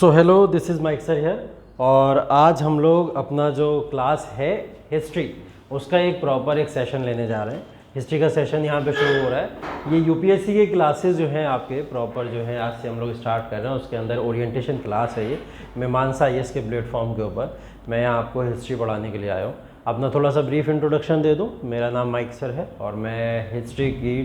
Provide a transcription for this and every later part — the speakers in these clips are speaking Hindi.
So hello, this is Mike sir here. और आज हम लोग अपना जो क्लास है हिस्ट्री, उसका एक प्रॉपर एक सेशन लेने जा रहे हैं। हिस्ट्री का सेशन यहाँ पे शुरू हो रहा है। ये यूपीएससी के क्लासेस जो हैं आपके प्रॉपर जो है आज से हम लोग स्टार्ट कर रहे हैं। उसके अंदर ओरिएंटेशन क्लास है। ये मीमांसा IAS के प्लेटफॉर्म के ऊपर मैं यहाँ आपको हिस्ट्री पढ़ाने के लिए आया हूँ। अपना थोड़ा सा ब्रीफ इंट्रोडक्शन दे दूँ। मेरा नाम माइक सर है और मैं हिस्ट्री की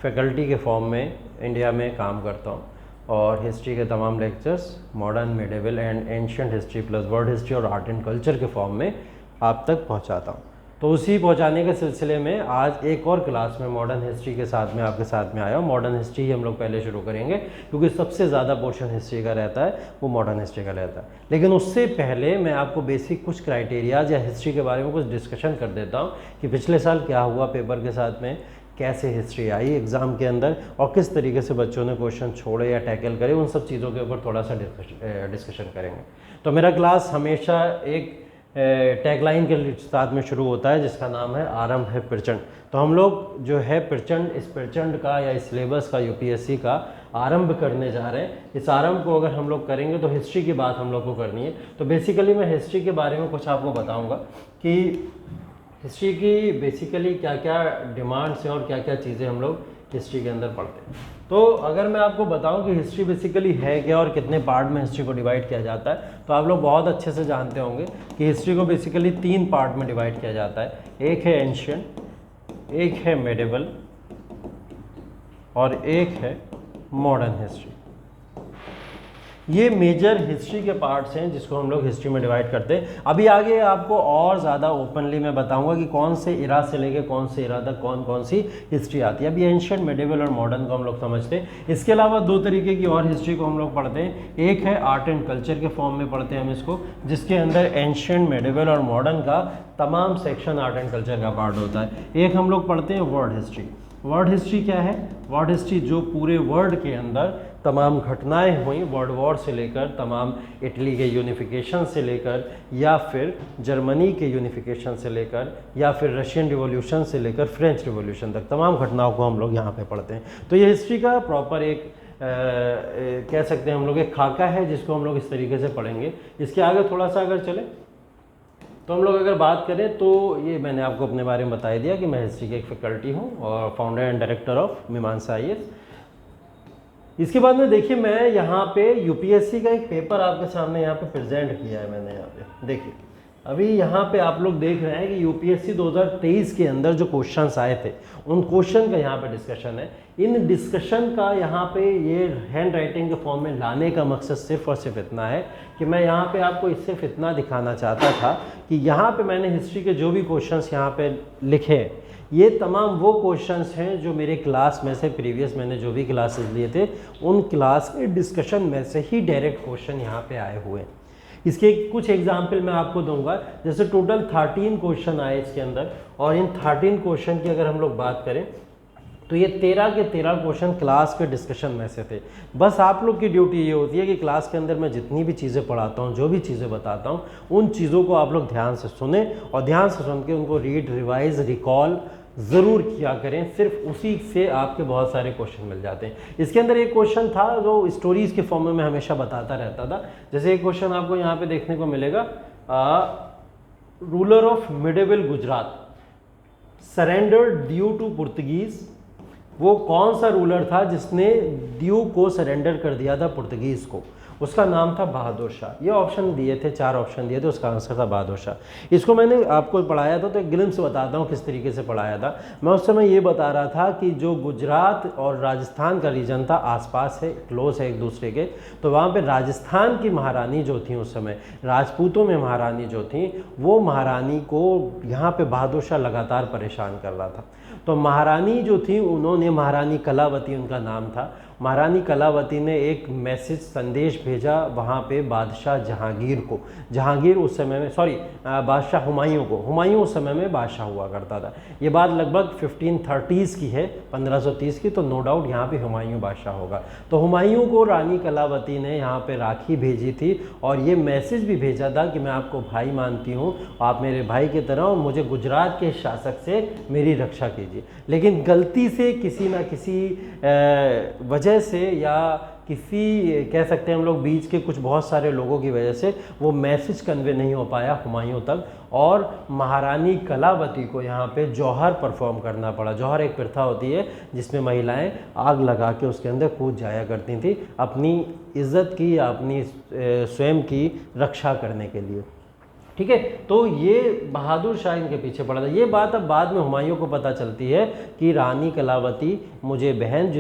फैकल्टी के फॉर्म में इंडिया में काम करता हूँ और हिस्ट्री के तमाम lectures modern, medieval and ancient history plus world history और आर्ट एंड कल्चर के फॉर्म में आप तक पहुंचाता हूं। तो उसी पहुंचाने के सिलसिले में आज एक और क्लास में मॉडर्न हिस्ट्री के साथ में आपके साथ में आया हूं। मॉडर्न हिस्ट्री ही हम लोग पहले शुरू करेंगे क्योंकि सबसे ज़्यादा पोर्शन हिस्ट्री का रहता है वो मॉडर्न हिस्ट्री का रहता है। लेकिन उससे पहले मैं आपको बेसिक कुछ क्राइटेरियाज या हिस्ट्री के बारे में कुछ डिस्कशन कर देता हूँ कि पिछले साल क्या हुआ पेपर के साथ में, कैसे हिस्ट्री आई एग्ज़ाम के अंदर और किस तरीके से बच्चों ने क्वेश्चन छोड़े या टैकल करे, उन सब चीज़ों के ऊपर थोड़ा सा डिस्कशन करेंगे। तो मेरा क्लास हमेशा एक टैगलाइन के साथ में शुरू होता है जिसका नाम है आरंभ है प्रचंड। तो हम लोग जो है प्रचंड, इस प्रचंड का या इस सिलेबस का यूपीएससी का आरंभ करने जा रहे हैं। इस आरंभ को अगर हम लोग करेंगे तो हिस्ट्री की बात हम लोग को करनी है। तो बेसिकली मैं हिस्ट्री के बारे में कुछ आपको बताऊँगा कि हिस्ट्री की बेसिकली क्या क्या डिमांड्स हैं और क्या क्या चीज़ें हम लोग हिस्ट्री के अंदर पढ़ते हैं। तो अगर मैं आपको बताऊं कि हिस्ट्री बेसिकली है क्या और कितने पार्ट में हिस्ट्री को डिवाइड किया जाता है, तो आप लोग बहुत अच्छे से जानते होंगे कि हिस्ट्री को बेसिकली 3 पार्ट में डिवाइड किया जाता है। एक है एंशिएंट, एक है मिडेवल और एक है मॉडर्न हिस्ट्री। ये मेजर हिस्ट्री के पार्ट्स हैं जिसको हम लोग हिस्ट्री में डिवाइड करते हैं। अभी आगे आपको और ज़्यादा ओपनली मैं बताऊंगा कि कौन से इरा से लेके कौन से इरा तक कौन कौन सी हिस्ट्री आती है। अभी एंशिएंट, मिडेवल और मॉडर्न को हम लोग समझते हैं। इसके अलावा 2 तरीके की और हिस्ट्री को हम लोग पढ़ते हैं। एक है आर्ट एंड कल्चर के फॉर्म में पढ़ते हैं हम इसको, जिसके अंदर एंशिएंट, मिडेवल और मॉडर्न का तमाम सेक्शन आर्ट एंड कल्चर का पार्ट होता है। एक हम लोग पढ़ते हैं वर्ल्ड हिस्ट्री। वर्ल्ड हिस्ट्री क्या है? वर्ल्ड हिस्ट्री जो पूरे वर्ल्ड के अंदर तमाम घटनाएं हुई, वर्ल्ड वॉर से लेकर तमाम इटली के यूनिफिकेशन से लेकर या फिर जर्मनी के यूनिफिकेशन से लेकर या फिर रशियन रिवॉल्यूशन से लेकर फ्रेंच रिवॉल्यूशन तक तमाम घटनाओं को हम लोग यहाँ पे पढ़ते हैं। तो ये हिस्ट्री का प्रॉपर एक कह सकते हैं हम लोग एक खाका है जिसको हम लोग इस तरीके से पढ़ेंगे। इसके आगे थोड़ा सा अगर चले तो हम लोग अगर बात करें तो ये मैंने आपको अपने बारे में बता ही दिया कि मैं हिस्ट्री की एक फैकल्टी हूँ और फाउंडर एंड डायरेक्टर ऑफ मीमांसा IAS। इसके बाद में देखिए मैं यहाँ पे यूपीएससी का एक पेपर आपके सामने यहाँ पे प्रेजेंट किया है मैंने। यहाँ पे देखिए अभी यहाँ पे आप लोग देख रहे हैं कि यूपीएससी 2023 के अंदर जो क्वेश्चंस आए थे उन क्वेश्चन का यहाँ पे डिस्कशन है। इन डिस्कशन का यहाँ पे ये हैंड राइटिंग के फॉर्म में लाने का मकसद सिर्फ और सिर्फ इतना है कि मैं यहाँ पे आपको सिर्फ इतना दिखाना चाहता था कि यहाँ पे मैंने हिस्ट्री के जो भी क्वेश्चंस यहाँ पे लिखे हैं ये तमाम वो क्वेश्चंस हैं जो मेरे क्लास में से प्रीवियस मैंने जो भी क्लासेस लिए थे उन क्लास के डिस्कशन में से ही डायरेक्ट क्वेश्चन यहाँ पे आए हुए हैं। इसके कुछ एग्जाम्पल मैं आपको दूंगा। जैसे टोटल 13 क्वेश्चन आए इसके अंदर और इन 13 क्वेश्चन की अगर हम लोग बात करें तो ये 13 के 13 क्वेश्चन क्लास के डिस्कशन में से थे। बस आप लोग की ड्यूटी ये होती है कि क्लास के अंदर मैं जितनी भी चीज़ें पढ़ाता हूँ, जो भी चीज़ें बताता हूँ, उन चीज़ों को आप लोग ध्यान से सुने और ध्यान से सुन के उनको रीड, रिवाइज, रिकॉल ज़रूर किया करें। सिर्फ उसी से आपके बहुत सारे क्वेश्चन मिल जाते हैं। इसके अंदर एक क्वेश्चन था जो स्टोरीज़ के फॉर्म में मैं हमेशा बताता रहता था। जैसे एक क्वेश्चन आपको यहाँ पे देखने को मिलेगा, ruler of medieval Gujarat surrendered due to Portuguese. वो कौन सा रूलर था जिसने दीव को सरेंडर कर दिया था पुर्तगीज़ को? उसका नाम था बहादुर शाह। ये ऑप्शन दिए थे, 4 ऑप्शन दिए थे, उसका आंसर था बहादुर शाह। इसको मैंने आपको पढ़ाया था तो एक ग्लिम्स बताता हूँ किस तरीके से पढ़ाया था। मैं उस समय ये बता रहा था कि जो गुजरात और राजस्थान का रीजन था आसपास है, क्लोज है एक दूसरे के, तो वहाँ पे राजस्थान की महारानी जो थी उस समय, राजपूतों में महारानी जो थी, वो महारानी को यहाँ पे बहादुर शाह लगातार परेशान कर रहा था। तो महारानी जो थी उन्होंने, महारानी कलावती उनका नाम था, महारानी कलावती ने एक मैसेज, संदेश भेजा वहाँ पे बादशाह जहांगीर को। जहांगीर उस समय में, सॉरी बादशाह हुमायूं को, हुमायूं उस समय में बादशाह हुआ करता था। ये बात लगभग 1530s की है, 1530 की, तो नो डाउट यहाँ पे हुमायूं बादशाह होगा। तो हुमायूं को रानी कलावती ने यहाँ पे राखी भेजी थी और ये मैसेज भी भेजा था कि मैं आपको भाई मानती हूँ, आप मेरे भाई की तरह, और मुझे गुजरात के शासक से मेरी रक्षा कीजिए। लेकिन गलती से किसी ना किसी वजह से या किसी कह सकते हैं हम लोग बीच के कुछ बहुत सारे लोगों की वजह से वो मैसेज कन्वे नहीं हो पाया हुमायूं तक, और महारानी कलावती को यहाँ पे जौहर परफॉर्म करना पड़ा। जौहर एक प्रथा होती है जिसमें महिलाएं आग लगा के उसके अंदर कूद जाया करती थी अपनी इज्जत की या अपनी स्वयं की रक्षा करने के लिए। ठीक है, तो ये बहादुर शाह इनके पीछे पड़ा था। ये बात अब बाद में हुमायूं को पता चलती है कि रानी कलावती मुझे बहन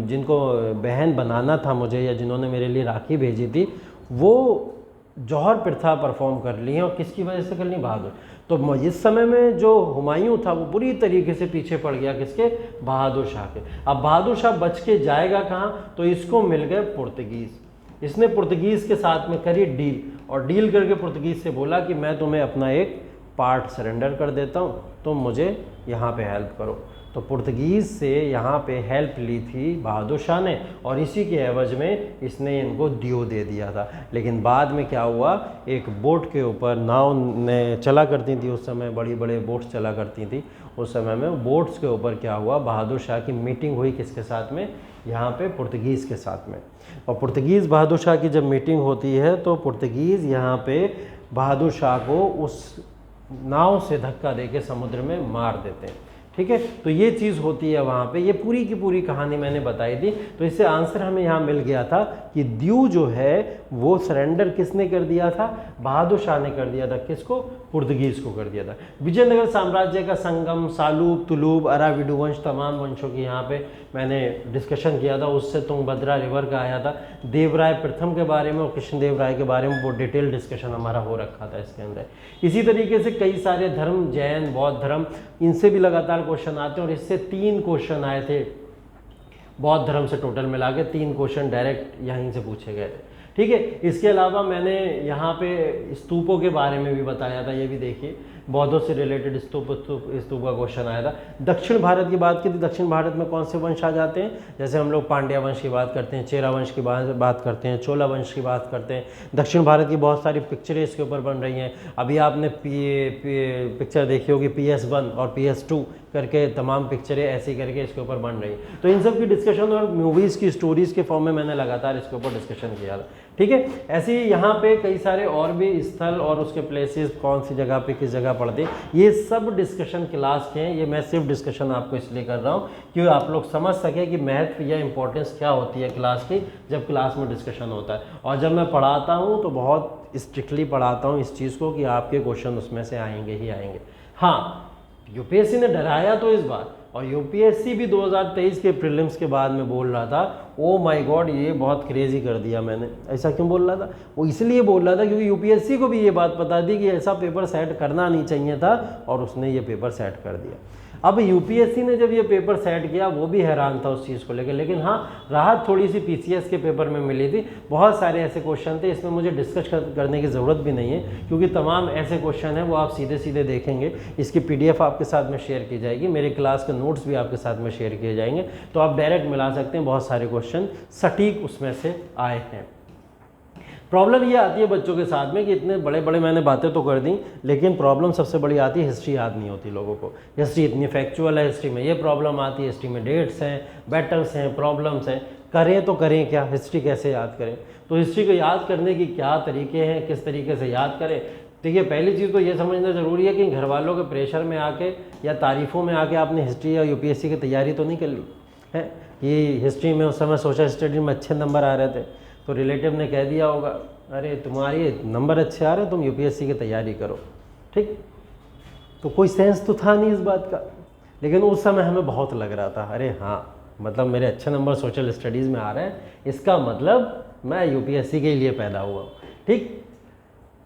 जिनको बहन बनाना था मुझे, या जिन्होंने मेरे लिए राखी भेजी थी, वो जौहर प्रथा परफॉर्म कर ली है। और किसकी वजह से कर ली? बहादुर। तो इस समय में जो हुमायूं था वो पूरी तरीके से पीछे पड़ गया किसके? बहादुर शाह के। अब बहादुर शाह बच के जाएगा कहाँ? तो इसको मिल गए पुर्तगीज़। इसने पुर्तगीज़ के साथ में करी डील, और डील करके पुर्तगीज़ से बोला कि मैं तुम्हें अपना एक पार्ट सरेंडर कर देता हूँ, तुम मुझे यहाँ पे हेल्प करो। तो पुर्तगीज़ से यहाँ पे हेल्प ली थी बहादुर शाह ने, और इसी के एवज में इसने इनको दियो दे दिया था। लेकिन बाद में क्या हुआ, एक बोट के ऊपर नाव ने चला करती थी उस समय, बड़ी बड़े बोट्स चला करती थी उस समय में। बोट्स के ऊपर क्या हुआ, बहादुर शाह की मीटिंग हुई किसके साथ में? यहाँ पे पुर्तगीज़ के साथ में। और पुर्तगीज़ बहादुर शाह की जब मीटिंग होती है तो पुर्तगीज़ यहाँ पे बहादुर शाह को उस नाव से धक्का देके समुद्र में मार देते हैं। ठीक है, तो ये चीज़ होती है वहाँ पे। ये पूरी की पूरी कहानी मैंने बताई थी। तो इससे आंसर हमें यहाँ मिल गया था कि दीव जो है वो सरेंडर किसने कर दिया था? बहादुर शाह ने कर दिया था। किसको? पुर्तगीज़ को कर दिया था। विजयनगर साम्राज्य का संगम, सालूब, तुलूब, अराविडू वंश, तमाम वंशों की यहाँ पे मैंने डिस्कशन किया था। उससे तुंगभद्रा रिवर का आया था। देवराय प्रथम के बारे में और कृष्णदेव राय के बारे में वो डिटेल डिस्कशन हमारा हो रखा था इसके अंदर। इसी तरीके से कई सारे धर्म, जैन, बौद्ध धर्म, इनसे भी लगातार क्वेश्चन आते हैं, और इससे 3 क्वेश्चन आए थे बौद्ध धर्म से। टोटल मिला के 3 क्वेश्चन डायरेक्ट यहीं से पूछे गए थे। ठीक है, इसके अलावा मैंने यहाँ पे स्तूपों के बारे में भी बताया था। ये भी देखिए, बौद्धों से रिलेटेड स्तूप का क्वेश्चन आया था। दक्षिण भारत की बात की थी। दक्षिण भारत में कौन से वंश आ जाते हैं? जैसे हम लोग पांड्या वंश की बात करते हैं, चेरा वंश की बात करते हैं, चोला वंश की बात करते हैं। दक्षिण भारत की बहुत सारी पिक्चरें इसके ऊपर बन रही हैं। अभी आपने पिक्चर देखी होगी PS1 और PS2 करके, तमाम पिक्चरें ऐसी करके इसके ऊपर बन रही हैं। तो इन सब की डिस्कशन और मूवीज़ की स्टोरीज़ के फॉर्म में मैंने लगातार इसके ऊपर डिस्कशन किया था। ठीक है, ऐसे ही यहाँ पे कई सारे और भी स्थल और उसके प्लेसेस, कौन सी जगह पे किस जगह पड़ते हैं, ये सब डिस्कशन क्लास के हैं। ये मैं सिर्फ डिस्कशन आपको इसलिए कर रहा हूँ कि आप लोग समझ सके कि महत्व या इंपॉर्टेंस क्या होती है क्लास की, जब क्लास में डिस्कशन होता है। और जब मैं पढ़ाता हूँ तो बहुत स्ट्रिक्टली पढ़ाता हूँ इस चीज़ को कि आपके क्वेश्चन उसमें से आएंगे ही आएंगे। हाँ, यूपीएससी ने डराया तो इस बार, और यूपीएससी भी 2023 के प्रीलिम्स के बाद में बोल रहा था, ओ माय गॉड ये बहुत क्रेजी कर दिया मैंने। ऐसा क्यों बोल रहा था? वो इसलिए बोल रहा था क्योंकि यूपीएससी को भी ये बात पता थी कि ऐसा पेपर सेट करना नहीं चाहिए था, और उसने ये पेपर सेट कर दिया। अब यूपीएससी ने जब ये पेपर सेट किया वो भी हैरान था उस चीज़ को लेकर। लेकिन हाँ, राहत थोड़ी सी पीसीएस के पेपर में मिली थी। बहुत सारे ऐसे क्वेश्चन थे, इसमें मुझे डिस्कस करने की ज़रूरत भी नहीं है, क्योंकि तमाम ऐसे क्वेश्चन हैं वो आप सीधे सीधे देखेंगे। इसकी PDF आपके साथ में शेयर की जाएगी, मेरे क्लास के नोट्स भी आपके साथ में शेयर किए जाएंगे, तो आप डायरेक्ट मिला सकते हैं। बहुत सारे क्वेश्चन सटीक उसमें से आए हैं। प्रॉब्लम ये आती है बच्चों के साथ में कि इतने बड़े बड़े मैंने बातें तो कर दी, लेकिन प्रॉब्लम सबसे बड़ी आती है हिस्ट्री याद नहीं होती लोगों को। हिस्ट्री इतनी फैक्चुअल है, हिस्ट्री में ये प्रॉब्लम आती है, हिस्ट्री में डेट्स हैं, बैटल्स हैं, प्रॉब्लम्स हैं, करें तो करें क्या, हिस्ट्री कैसे याद करें? तो हिस्ट्री को याद करने की क्या तरीके हैं, किस तरीके से याद करें? देखिए, पहली चीज़ तो ये समझना ज़रूरी है कि घर वालों के प्रेशर में आके या तारीफ़ों में आके आपने हिस्ट्री या यूपीएससी की तैयारी तो नहीं कर ली है कि हिस्ट्री में उस समय सोशल स्टडी में अच्छे नंबर आ रहे थे, तो रिलेटिव ने कह दिया होगा अरे तुम्हारे नंबर अच्छे आ रहे हैं, तुम यूपीएससी की तैयारी करो। ठीक, तो कोई सेंस तो था नहीं इस बात का, लेकिन उस समय हमें बहुत लग रहा था अरे हाँ, मतलब मेरे अच्छे नंबर सोशल स्टडीज़ में आ रहे हैं, इसका मतलब मैं यूपीएससी के लिए पैदा हुआ हूँ। ठीक,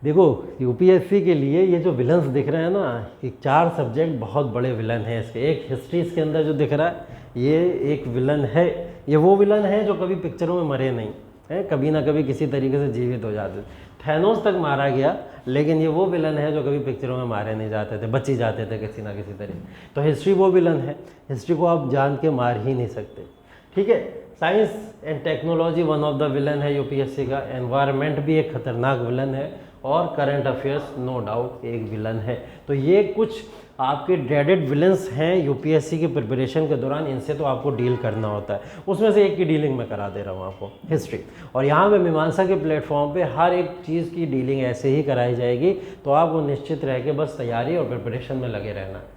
देखो यूपीएससी के लिए ये जो विलन्स दिख रहे हैं ना, कि 4 सब्जेक्ट बहुत बड़े विलन हैं इसके। एक हिस्ट्री इसके अंदर जो दिख रहा है, ये एक विलन है। ये वो विलन है जो कभी पिक्चरों में मरे नहीं है, कभी ना कभी किसी तरीके से जीवित हो जाते थे। थैनोस तक मारा गया, लेकिन ये वो विलन है जो कभी पिक्चरों में मारे नहीं जाते थे, बच ही जाते थे किसी ना किसी तरीके। तो हिस्ट्री वो विलन है, हिस्ट्री को आप जान के मार ही नहीं सकते। ठीक है, science and technology one of the villain है यूपीएससी का। एनवायरनमेंट भी एक खतरनाक विलन है, और करंट अफेयर्स नो डाउट एक विलन है। तो ये कुछ आपके ड्रेडेड विलन्स हैं यूपीएससी के प्रिपरेशन के दौरान, इनसे तो आपको डील करना होता है। उसमें से एक की डीलिंग मैं करा दे रहा हूँ आपको, हिस्ट्री। और यहाँ पे मीमांसा के प्लेटफॉर्म पे हर एक चीज़ की डीलिंग ऐसे ही कराई जाएगी, तो आपको निश्चित रह के बस तैयारी और प्रिपरेशन में लगे रहना है।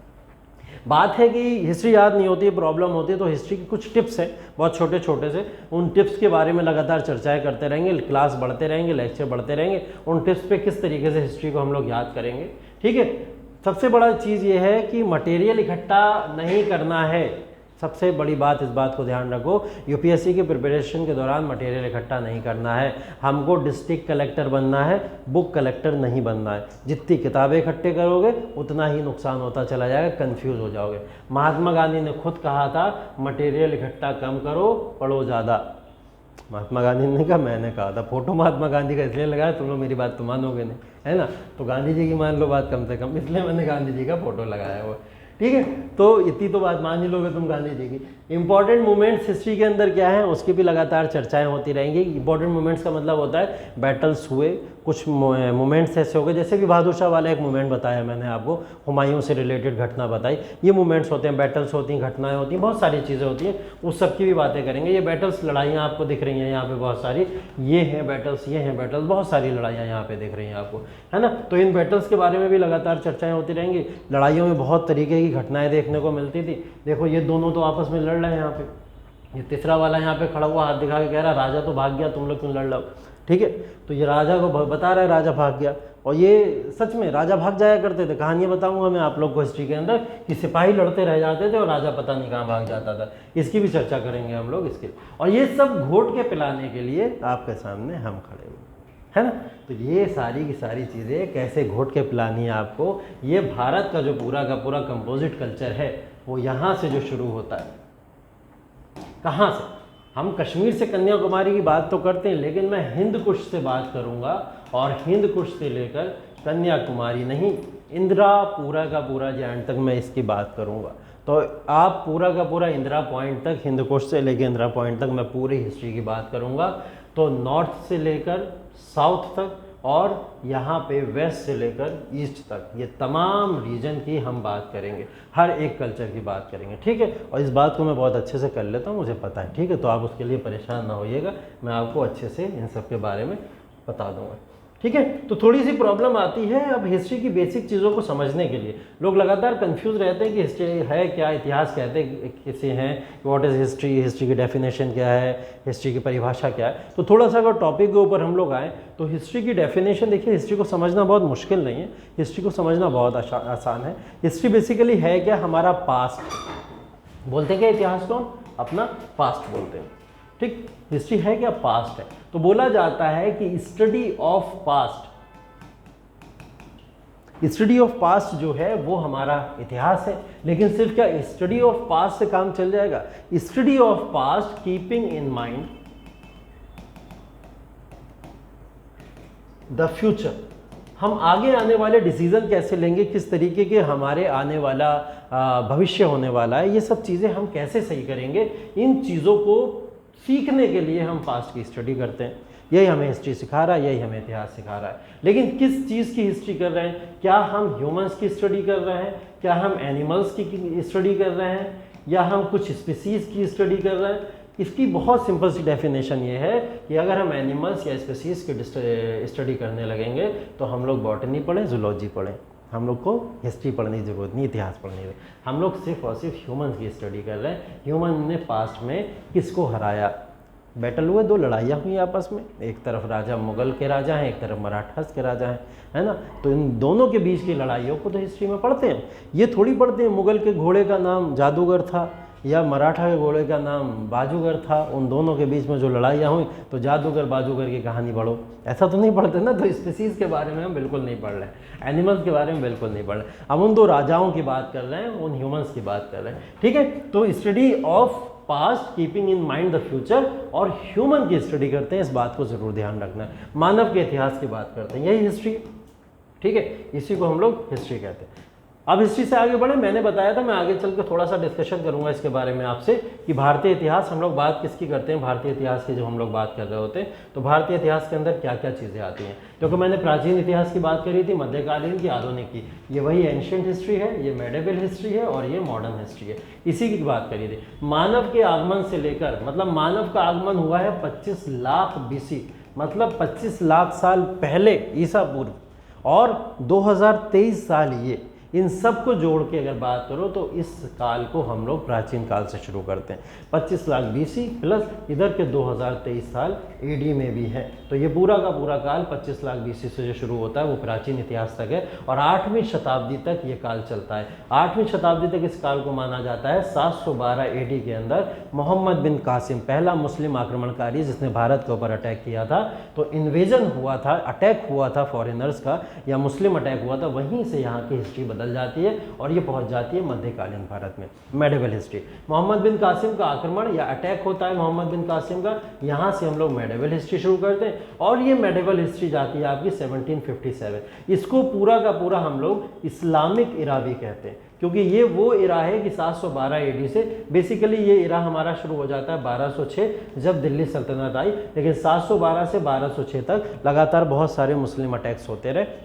बात है कि हिस्ट्री याद नहीं होती है, प्रॉब्लम होती है, तो हिस्ट्री के कुछ टिप्स हैं बहुत छोटे छोटे से, उन टिप्स के बारे में लगातार चर्चाएं करते रहेंगे, क्लास बढ़ते रहेंगे, लेक्चर बढ़ते रहेंगे, उन टिप्स पे किस तरीके से हिस्ट्री को हम लोग याद करेंगे। ठीक है, सबसे बड़ा चीज़ ये है कि मटेरियल इकट्ठा नहीं करना है। सबसे बड़ी बात, इस बात को ध्यान रखो, यूपीएससी के प्रिपरेशन के दौरान मटेरियल इकट्ठा नहीं करना है। हमको डिस्ट्रिक्ट कलेक्टर बनना है, बुक कलेक्टर नहीं बनना है। जितनी किताबें इकट्ठे करोगे उतना ही नुकसान होता चला जाएगा, कंफ्यूज हो जाओगे। महात्मा गांधी ने खुद कहा था मटेरियल इकट्ठा कम करो, पढ़ो ज़्यादा। महात्मा गांधी ने कहा, मैंने कहा था। फोटो महात्मा गांधी का इसलिए लगाया, तुम लोग मेरी बात तो मानोगे नहीं, है ना। तो गांधी जी की मान लो बात कम से कम, इसलिए मैंने गांधी जी का फोटो लगाया हुआ। ठीक है, तो इतनी तो बात मान ही लोगे तुम गांधी जी की। इंपॉर्टेंट मोमेंट्स हिस्ट्री के अंदर क्या है, उसकी भी लगातार चर्चाएं होती रहेंगी। इंपॉर्टेंट मोमेंट्स का मतलब होता है बैटल्स हुए, कुछ मोमेंट्स ऐसे हो गए, जैसे कि बहादुर शाह वाला एक मोमेंट बताया मैंने आपको, हुमायूं से रिलेटेड घटना बताई। ये मोमेंट्स होते हैं, बैटल्स होती हैं, घटनाएं होती हैं, बहुत सारी चीज़ें होती हैं, उस सब की भी बातें करेंगे। ये बैटल्स, लड़ाइयाँ आपको दिख रही हैं यहाँ पे बहुत सारी, ये हैं बैटल्स, ये हैं बैटल्स, बहुत सारी लड़ाइयाँ यहाँ पे दिख रही हैं आपको, है ना। तो इन बैटल्स के बारे में भी लगातार चर्चाएँ होती रहेंगी। लड़ाइयों में बहुत तरीके की घटनाएँ देखने को मिलती थी। देखो ये दोनों तो आपस में लड़ रहे हैं यहाँ पे, ये तीसरा वाला यहाँ पे खड़ा हुआ हाथ दिखा के कह रहा राजा तो भाग गया, तुम लोग क्यों लड़ रहे हो। ठीक है, तो ये राजा को बता रहा है राजा भाग गया, और ये सच में राजा भाग जाया करते थे। कहानियाँ बताऊंगा मैं आप लोग को हिस्ट्री के अंदर कि सिपाही लड़ते रह जाते थे और राजा पता नहीं कहाँ भाग जाता था। इसकी भी चर्चा करेंगे हम लोग इसके, और ये सब घोट के पिलाने के लिए आपके सामने हम खड़े हुए, है ना। तो ये सारी की सारी चीज़ें कैसे घोट के पिलानी है आपको, ये भारत का जो पूरा का पूरा कंपोजिट कल्चर है वो यहाँ से जो शुरू होता है। कहाँ से? हम कश्मीर से कन्याकुमारी की बात तो करते हैं, लेकिन मैं हिंद कुश से बात करूँगा, और हिंद कुश से लेकर कन्याकुमारी नहीं, इंदिरा पूरा का पूरा एंड तक मैं इसकी बात करूँगा। तो आप पूरा का पूरा इंदिरा पॉइंट तक, हिंद कुश से लेकर इंदिरा पॉइंट तक मैं पूरी हिस्ट्री की बात करूँगा। तो नॉर्थ से लेकर साउथ तक, और यहाँ पे वेस्ट से लेकर ईस्ट तक, ये तमाम रीजन की हम बात करेंगे, हर एक कल्चर की बात करेंगे। ठीक है, और इस बात को मैं बहुत अच्छे से कर लेता हूँ, मुझे पता है। ठीक है, तो आप उसके लिए परेशान ना होइएगा, मैं आपको अच्छे से इन सब के बारे में बता दूँगा। ठीक है, तो थोड़ी सी प्रॉब्लम आती है अब हिस्ट्री की बेसिक चीज़ों को समझने के लिए। लोग लगातार कंफ्यूज रहते हैं कि हिस्ट्री है क्या, इतिहास कहते किसे हैं, व्हाट इज़ हिस्ट्री, हिस्ट्री की डेफिनेशन क्या है, हिस्ट्री की परिभाषा क्या है। तो थोड़ा सा अगर टॉपिक के ऊपर हम लोग आएँ तो हिस्ट्री की डेफिनेशन देखिए, हिस्ट्री को समझना बहुत मुश्किल नहीं है, हिस्ट्री को समझना बहुत आसान है। हिस्ट्री बेसिकली है क्या, हमारा पास्ट। बोलते हैं क्या इतिहास को, अपना पास्ट बोलते हैं। ठीक, हिस्ट्री है क्या, पास्ट है। तो बोला जाता है कि study of past, study of past जो है वो हमारा इतिहास है। लेकिन सिर्फ क्या स्टडी ऑफ पास्ट से काम चल जाएगा? Study of past keeping in mind the future. हम आगे आने वाले डिसीजन कैसे लेंगे, किस तरीके के हमारे आने वाला भविष्य होने वाला है, ये सब चीज़ें हम कैसे सही करेंगे, इन चीज़ों को सीखने के लिए हम पास्ट की स्टडी करते हैं। यही हमें हिस्ट्री सिखा रहा है, यही हमें इतिहास सिखा रहा है। लेकिन किस चीज़ की हिस्ट्री कर रहे हैं? क्या हम ह्यूमंस की स्टडी कर रहे हैं, क्या हम एनिमल्स की स्टडी कर रहे हैं, या हम कुछ स्पीसीज़ की स्टडी कर रहे हैं? इसकी बहुत सिंपल सी डेफिनेशन ये है कि अगर हम एनिमल्स या स्पीसीज़ की स्टडी करने लगेंगे तो हम लोग बॉटनी पढ़ें, जूलॉजी पढ़ें, हम लोग को हिस्ट्री पढ़ने की ज़रूरत नहीं, इतिहास पढ़ने की। हम लोग सिर्फ और सिर्फ ह्यूमंस की स्टडी कर रहे हैं। ह्यूमन ने पास्ट में किसको हराया, बैटल हुए, दो लड़ाइयाँ हुई आपस में, एक तरफ राजा मुगल के राजा हैं, एक तरफ मराठास के राजा हैं, है ना। तो इन दोनों के बीच की लड़ाइयों को तो हिस्ट्री में पढ़ते हैं। ये थोड़ी पढ़ते हैं मुगल के घोड़े का नाम जादूगर था या मराठा के घोड़े का नाम बाजूगर था, उन दोनों के बीच में जो लड़ाइयाँ हुई तो जादूगर बाजूगर की कहानी पढ़ो, ऐसा तो नहीं पढ़ते ना। तो स्पीसीज़ के बारे में हम बिल्कुल नहीं पढ़ रहे हैं, एनिमल्स के बारे में बिल्कुल नहीं पढ़ रहे। हम उन दो राजाओं की बात कर रहे हैं, उन ह्यूमंस की बात कर रहे हैं। ठीक है, तो study of past keeping in mind the future, और ह्यूमन की स्टडी करते हैं, इस बात को जरूर ध्यान रखना है। मानव के इतिहास की बात करते हैं, यही हिस्ट्री। ठीक है, इसी को हम लोग हिस्ट्री कहते हैं। अब हिस्ट्री से आगे बढ़े, मैंने बताया था मैं आगे चल के थोड़ा सा डिस्कशन करूंगा इसके बारे में आपसे कि भारतीय इतिहास हम लोग बात किसकी करते हैं, भारतीय इतिहास की जो हम लोग बात कर रहे होते हैं तो भारतीय इतिहास के अंदर क्या क्या चीज़ें आती हैं। क्योंकि मैंने प्राचीन इतिहास की बात करी थी, मध्यकालीन की, आधुनिक की, ये वही एंशिएंट हिस्ट्री है, ये मेडिवल हिस्ट्री है और ये मॉडर्न हिस्ट्री है, इसी की बात करी थी। मानव के आगमन से लेकर, मतलब मानव का आगमन हुआ है 25 लाख BC, मतलब 25 लाख साल पहले ईसा पूर्व, और 2023 साल ये, इन सब को जोड़ के अगर बात करो तो इस काल को हम लोग प्राचीन काल से शुरू करते हैं। 25 लाख BC प्लस इधर के 2023 साल AD में भी है, तो ये पूरा का पूरा काल 25 लाख BC से जो शुरू होता है वो प्राचीन इतिहास तक है और 8वीं शताब्दी तक ये काल चलता है। 8वीं शताब्दी तक इस काल को माना जाता है। 712 AD के अंदर मोहम्मद बिन कासिम, पहला मुस्लिम आक्रमणकारी जिसने भारत के ऊपर अटैक किया था, तो इन्वेजन हुआ था, अटैक हुआ था फॉरेनर्स का या मुस्लिम अटैक हुआ था, वहीं से यहाँ की हिस्ट्री बदल जाती है और ये पहुंच जाती है मध्यकालीन भारत में, मेडिवल हिस्ट्री। मोहम्मद बिन कासिम का आक्रमण या अटैक होता है मोहम्मद बिन कासिम का, यहाँ से हम लोग मेडिवल हिस्ट्री शुरू करते हैं और ये मेडिवल हिस्ट्री जाती है आपकी 1757। इसको पूरा का पूरा हम लोग इस्लामिक इरा भी कहते हैं, क्योंकि ये वो इरा है कि 712 AD से बेसिकली ये इरा हमारा शुरू हो जाता है 1206 जब दिल्ली सल्तनत आई, लेकिन 712 से 1206 तक लगातार बहुत सारे मुस्लिम अटैक्स होते रहे,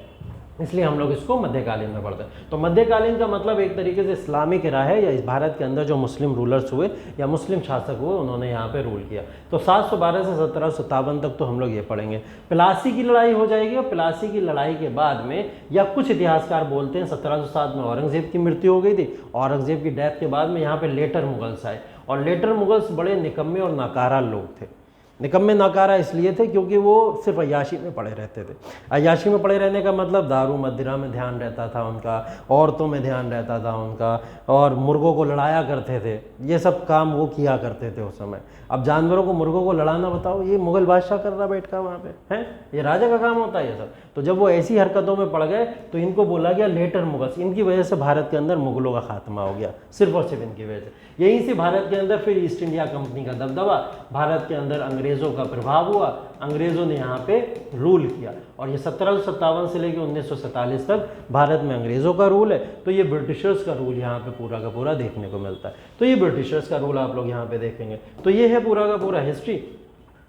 इसलिए हम लोग इसको मध्यकालीन में पढ़ते हैं। तो मध्यकालीन का मतलब एक तरीके से इस्लामिक इरा है, या इस भारत के अंदर जो मुस्लिम रूलर्स हुए या मुस्लिम शासक हुए उन्होंने यहाँ पे रूल किया। तो 712 से 1757 तक तो हम लोग ये पढ़ेंगे। प्लासी की लड़ाई हो जाएगी और प्लासी की लड़ाई के बाद में, या कुछ इतिहासकार बोलते हैं 1707 में औरंगजेब की मृत्यु हो गई थी, औरंगजेब की डेथ के बाद में यहाँ पे लेटर मुगल्स आए और लेटर मुगल्स बड़े निकम्मे और नाकारा लोग थे। निकम्मे नाकारा इसलिए थे क्योंकि वो सिर्फ अय्याशी में पड़े रहते थे। अय्याशी में पड़े रहने का मतलब दारू मदिरा में ध्यान रहता था उनका, औरतों में ध्यान रहता था उनका, और मुर्गों को लड़ाया करते थे, ये सब काम वो किया करते थे उस समय। अब जानवरों को, मुर्गों को लड़ाना बताओ, ये मुगल बादशाह कर रहा बैठ का वहाँ पे है, ये राजा का काम होता है ये सब। तो जब वो ऐसी हरकतों में पड़ गए तो इनको बोला गया लेटर मुगल्स। इनकी वजह से भारत के अंदर मुगलों का खात्मा हो गया, सिर्फ और सिर्फ इनकी वजह से। यहीं से भारत के अंदर फिर ईस्ट इंडिया कंपनी का दबदबा, भारत के अंदर अंग्रेज़ों का प्रभाव हुआ, अंग्रेज़ों ने यहाँ पे रूल किया और ये 1757 से लेकर 1947 तक भारत में अंग्रेज़ों का रूल है। तो ये ब्रिटिशर्स का रूल यहाँ पे पूरा का पूरा देखने को मिलता है। तो ये ब्रिटिशर्स का रूल आप लोग यहाँ पे देखेंगे। तो ये है पूरा का पूरा हिस्ट्री।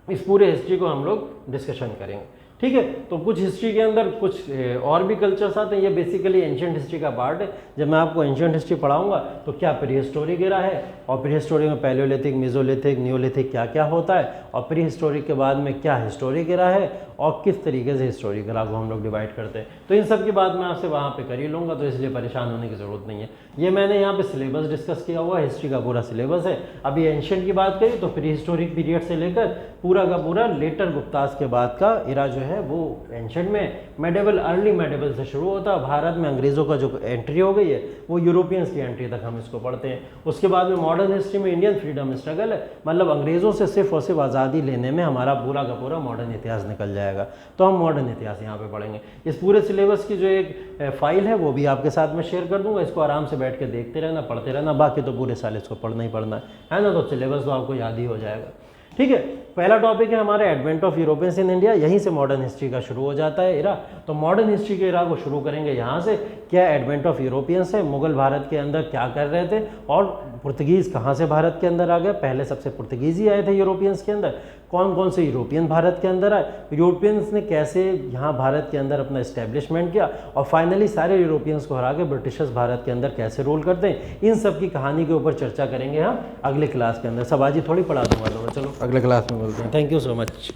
इस पूरे हिस्ट्री को हम लोग डिस्कशन करेंगे, ठीक है। तो कुछ हिस्ट्री के अंदर कुछ और भी कल्चर्स आते हैं, ये बेसिकली एंशिएंट हिस्ट्री का पार्ट है। जब मैं आपको एंशिएंट हिस्ट्री पढ़ाऊंगा तो क्या प्री हिस्टोरिक एरा है, और प्री हिस्टोरिक में पैलियोलिथिक, मेसोलिथिक, नियोलिथिक क्या क्या होता है, और प्री हिस्टोरिक के बाद में क्या हिस्टोरिक एरा है और किस तरीके से हिस्टोरिक एरा को हम लोग डिवाइड करते हैं। तो इन सब की बात मैं आपसे वहाँ पर कर ही लूँगा, तो इसलिए परेशान होने की ज़रूरत नहीं है। ये मैंने यहाँ पे सिलेबस डिस्कस किया हुआ, हिस्ट्री का पूरा सिलेबस है। अभी एंशिएंट की बात करें तो प्री हिस्टोरिक पीरियड से लेकर पूरा का पूरा लेटर गुप्तास के बाद का एरा जो है वो एंशिएंट में, मेडिवल, अर्ली मेडिवल से शुरू होता है। भारत में अंग्रेज़ों का जो एंट्री हो गई है वो यूरोपियंस की एंट्री तक हम इसको पढ़ते हैं। उसके बाद में मॉडर्न हिस्ट्री में इंडियन फ्रीडम स्ट्रगल है, मतलब अंग्रेज़ों से सिर्फ और सिर्फ आज़ादी लेने में हमारा पूरा का पूरा मॉडर्न इतिहास निकल जाएगा। तो हम मॉडर्न इतिहास यहाँ पे पढ़ेंगे। इस पूरे सिलेबस की जो एक फाइल है वो भी आपके साथ में शेयर कर दूंगा, इसको आराम से बैठ के देखते रहना, पढ़ते रहना। बाकी तो पूरे साल इसको पढ़ना ही पढ़ना है ना, तो सिलेबस तो आपको याद ही हो जाएगा, ठीक है। पहला टॉपिक है हमारे advent of Europeans in India, यहीं से मॉडर्न हिस्ट्री का शुरू हो जाता है एरा। तो मॉडर्न हिस्ट्री के एरा को शुरू करेंगे यहाँ से, क्या एडवेंट ऑफ यूरोपियंस है, मुगल भारत के अंदर क्या कर रहे थे, और पुर्तगीज़ कहाँ से भारत के अंदर आ गए। पहले सबसे पुर्तगीज़ ही आए थे यूरोपियंस के अंदर, कौन कौन से यूरोपियन भारत के अंदर आए, यूरोपियंस ने कैसे यहाँ भारत के अंदर अपना इस्टेब्लिशमेंट किया, और फाइनली सारे यूरोपियंस को हरा के ब्रिटिशर्स भारत के अंदर कैसे रूल करते हैं। इन सब की कहानी के ऊपर चर्चा करेंगे हम अगले क्लास के अंदर। सब आज ही थोड़ी पढ़ा दूंगा, तो चलो अगले क्लास में मिलते हैं। Thank you so much.